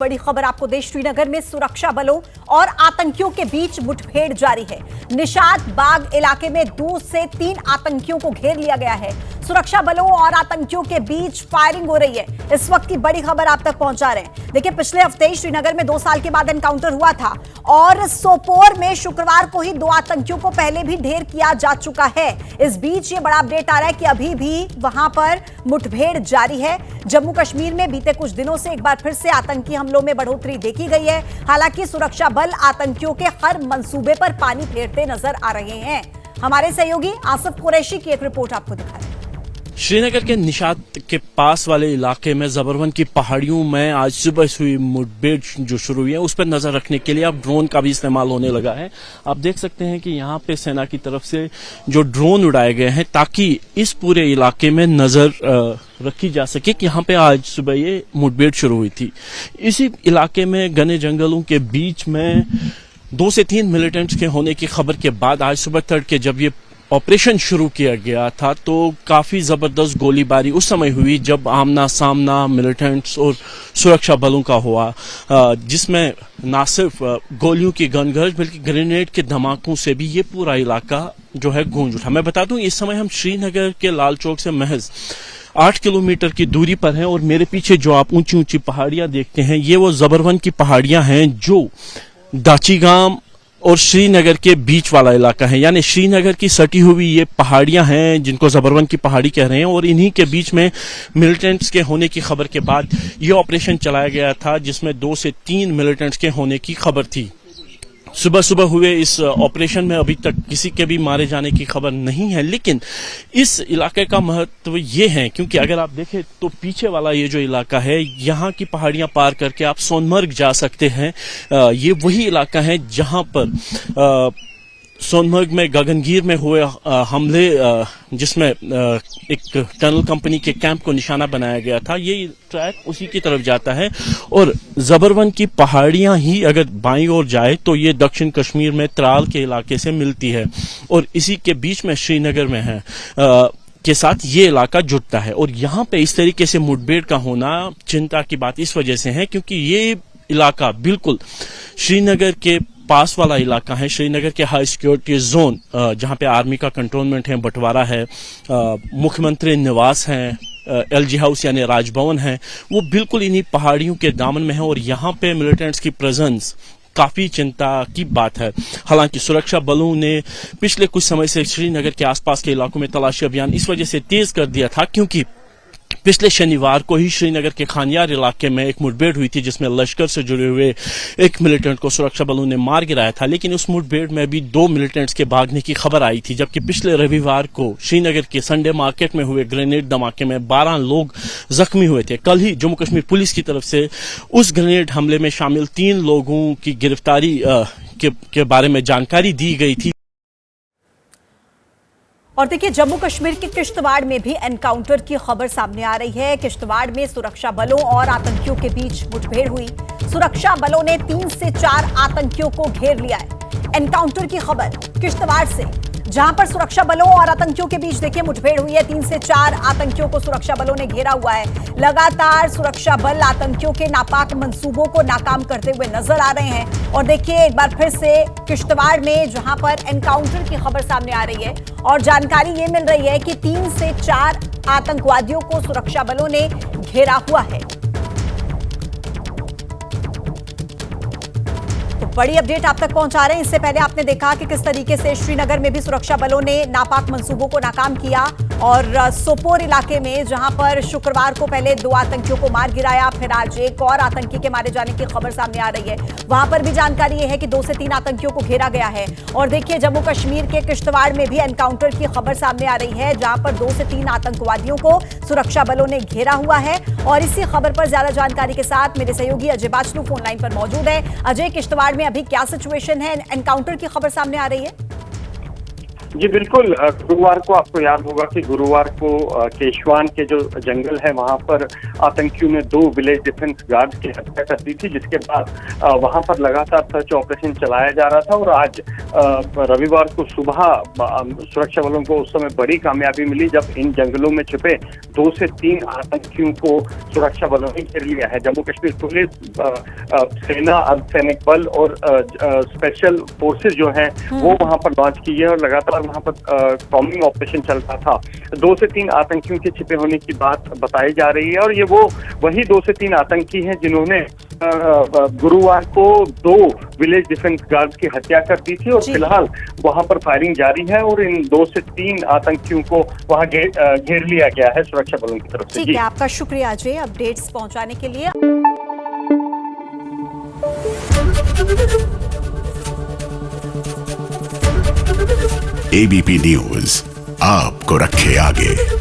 बड़ी खबर आपको दे, श्रीनगर में सुरक्षा बलों और आतंकियों के बीच मुठभेड़ जारी है। निशात बाग इलाके में 2 से 3 आतंकियों को घेर लिया गया है। सुरक्षा बलों और आतंकियों के बीच फायरिंग हो रही है। इस वक्त की बड़ी खबर आप तक पहुंचा रहे हैं। देखिए, पिछले हफ्ते श्रीनगर में 2 साल के बाद एनकाउंटर हुआ था और सोपोर में शुक्रवार को ही 2 आतंकियों को पहले भी ढेर किया जा चुका है। इस बीच ये बड़ा अपडेट आ रहा है कि अभी भी वहां पर मुठभेड़ जारी है। जम्मू कश्मीर में बीते कुछ दिनों से एक बार फिर से आतंकी हमलों में बढ़ोतरी देखी गई है। हालांकि सुरक्षा बल आतंकियों के हर मंसूबे पर पानी फेरते नजर आ रहे हैं। हमारे सहयोगी आसिफ कुरैशी की एक रिपोर्ट आपको दिखा रहे हैं। श्रीनगर के निशात के पास वाले इलाके में जबरवन की पहाड़ियों में आज सुबह से हुई मुठभेड़ जो शुरू हुई है, उस पर नजर रखने के लिए अब ड्रोन का भी इस्तेमाल होने लगा है। आप देख सकते हैं कि यहाँ पे सेना की तरफ से जो ड्रोन उड़ाए गए हैं ताकि इस पूरे इलाके में नजर रखी जा सके कि यहाँ पे आज सुबह ये मुठभेड़ शुरू हुई थी। इसी इलाके में घने जंगलों के बीच में 2 से 3 मिलिटेंट्स के होने की खबर के बाद आज सुबह तड़के जब ये ऑपरेशन शुरू किया गया था तो काफी जबरदस्त गोलीबारी उस समय हुई जब आमना सामना मिलिटेंट्स और सुरक्षा बलों का हुआ, जिसमें न सिर्फ गोलियों की गनगर्ज बल्कि ग्रेनेड के धमाकों से भी ये पूरा इलाका जो है गूंज उठा। मैं बता दूं, इस समय हम श्रीनगर के लाल चौक से महज 8 किलोमीटर की दूरी पर हैं और मेरे पीछे जो आप ऊंची ऊंची पहाड़ियां देखते हैं, ये वो जबरवन की पहाड़ियां हैं जो दाचीगाम और श्रीनगर के बीच वाला इलाका है। यानी श्रीनगर की सटी हुई ये पहाड़ियां हैं जिनको जबरवन की पहाड़ी कह रहे हैं और इन्हीं के बीच में मिलिटेंट्स के होने की खबर के बाद ये ऑपरेशन चलाया गया था, जिसमें 2 से 3 मिलिटेंट्स के होने की खबर थी। सुबह सुबह हुए इस ऑपरेशन में अभी तक किसी के भी मारे जाने की खबर नहीं है, लेकिन इस इलाके का महत्व ये है क्योंकि अगर आप देखें तो पीछे वाला ये जो इलाका है, यहाँ की पहाड़ियां पार करके आप सोनमर्ग जा सकते हैं। ये वही इलाका है जहां पर सोनमर्ग में गगनगीर में हुए हमले, जिसमें एक टनल कंपनी के कैंप को निशाना बनाया गया था, ये ट्रैक उसी की तरफ जाता है। और जबरवन की पहाड़ियां ही अगर बाईं ओर जाए तो ये दक्षिण कश्मीर में त्राल के इलाके से मिलती है और इसी के बीच में श्रीनगर में है के साथ ये इलाका जुड़ता है। और यहाँ पे इस तरीके से मुठभेड़ का होना चिंता की बात इस वजह से है क्योंकि ये इलाका बिल्कुल श्रीनगर के पास वाला इलाका है। श्रीनगर के हाई सिक्योरिटी जोन जहां पे आर्मी का कंट्रोलमेंट है, बंटवारा है, मुख्यमंत्री निवास है, एलजी हाउस यानी राजभवन है, वो बिल्कुल इन्हीं पहाड़ियों के दामन में है और यहाँ पे मिलिटेंट्स की प्रेजेंस काफी चिंता की बात है। हालांकि सुरक्षा बलों ने पिछले कुछ समय से श्रीनगर के आसपास के इलाकों में तलाशी अभियान इस वजह से तेज कर दिया था क्योंकि पिछले शनिवार को ही श्रीनगर के खानियार इलाके में एक मुठभेड़ हुई थी जिसमें लश्कर से जुड़े हुए एक मिलिटेंट को सुरक्षा बलों ने मार गिराया था। लेकिन उस मुठभेड़ में भी 2 मिलिटेंट्स के भागने की खबर आई थी, जबकि पिछले रविवार को श्रीनगर के संडे मार्केट में हुए ग्रेनेड धमाके में 12 लोग जख्मी हुए थे। कल ही जम्मू कश्मीर पुलिस की तरफ से उस ग्रेनेड हमले में शामिल 3 लोगों की गिरफ्तारी के बारे में जानकारी दी गई थी। और देखिए, जम्मू कश्मीर के किश्तवाड़ में भी एनकाउंटर की खबर सामने आ रही है। किश्तवाड़ में सुरक्षा बलों और आतंकियों के बीच मुठभेड़ हुई। सुरक्षा बलों ने 3 से 4 आतंकियों को घेर लिया है। एनकाउंटर की खबर किश्तवाड़ से, जहां पर सुरक्षा बलों और आतंकियों के बीच देखिए मुठभेड़ हुई है। 3 से 4 आतंकियों को सुरक्षा बलों ने घेरा हुआ है। लगातार सुरक्षा बल आतंकियों के नापाक मंसूबों को नाकाम करते हुए नजर आ रहे हैं। और देखिए, एक बार फिर से किश्तवाड़ में जहां पर एनकाउंटर की खबर सामने आ रही है और जानकारी ये मिल रही है कि 3 से 4 आतंकवादियों को सुरक्षा बलों ने घेरा हुआ है। तो बड़ी अपडेट आप तक पहुंचा रहे हैं। इससे पहले आपने देखा कि किस तरीके से श्रीनगर में भी सुरक्षा बलों ने नापाक मंसूबों को नाकाम किया और सोपोर इलाके में जहां पर शुक्रवार को पहले 2 आतंकियों को मार गिराया, फिर आज एक और आतंकी के मारे जाने की खबर सामने आ रही है। वहां पर भी जानकारी यह है कि 2 से 3 आतंकियों को घेरा गया है। और देखिए, जम्मू कश्मीर के किश्तवाड़ में भी एनकाउंटर की खबर सामने आ रही है, जहां पर 2 से 3 आतंकवादियों को सुरक्षा बलों ने घेरा हुआ है। और इसी खबर पर ज्यादा जानकारी के साथ मेरे सहयोगी अजय बाचलू फोन लाइन पर मौजूद है। अजय, किश्तवाड़ में अभी क्या सिचुएशन है? एनकाउंटर की खबर सामने आ रही है। जी बिल्कुल, गुरुवार को आपको याद होगा कि गुरुवार को केशवान के जो जंगल है वहां पर आतंकियों ने 2 विलेज डिफेंस गार्ड की हत्या कर दी थी, जिसके बाद वहां पर लगातार सर्च ऑपरेशन चलाया जा रहा था। और आज रविवार को सुबह सुरक्षा बलों को उस समय बड़ी कामयाबी मिली जब इन जंगलों में छुपे 2 से 3 आतंकियों को सुरक्षा बलों ने घेर लिया है। जम्मू कश्मीर पुलिस, सेना, अर्धसैनिक बल और स्पेशल फोर्सेज जो हैं वो वहां पर लॉन्च की है और लगातार वहां पर कॉम्बिंग ऑपरेशन चल रहा था। 2 से 3 आतंकियों के छिपे होने की बात बताई जा रही है और ये वही 2 से 3 आतंकी हैं जिन्होंने गुरुवार को 2 विलेज डिफेंस गार्ड की हत्या कर दी थी और फिलहाल वहां पर फायरिंग जारी है और इन 2 से 3 आतंकियों को वहां घेर लिया गया है सुरक्षा बलों की तरफ से। ठीक है, आपका शुक्रिया अजय अपडेट्स पहुंचाने के लिए। एबीपी न्यूज आपको रखे आगे।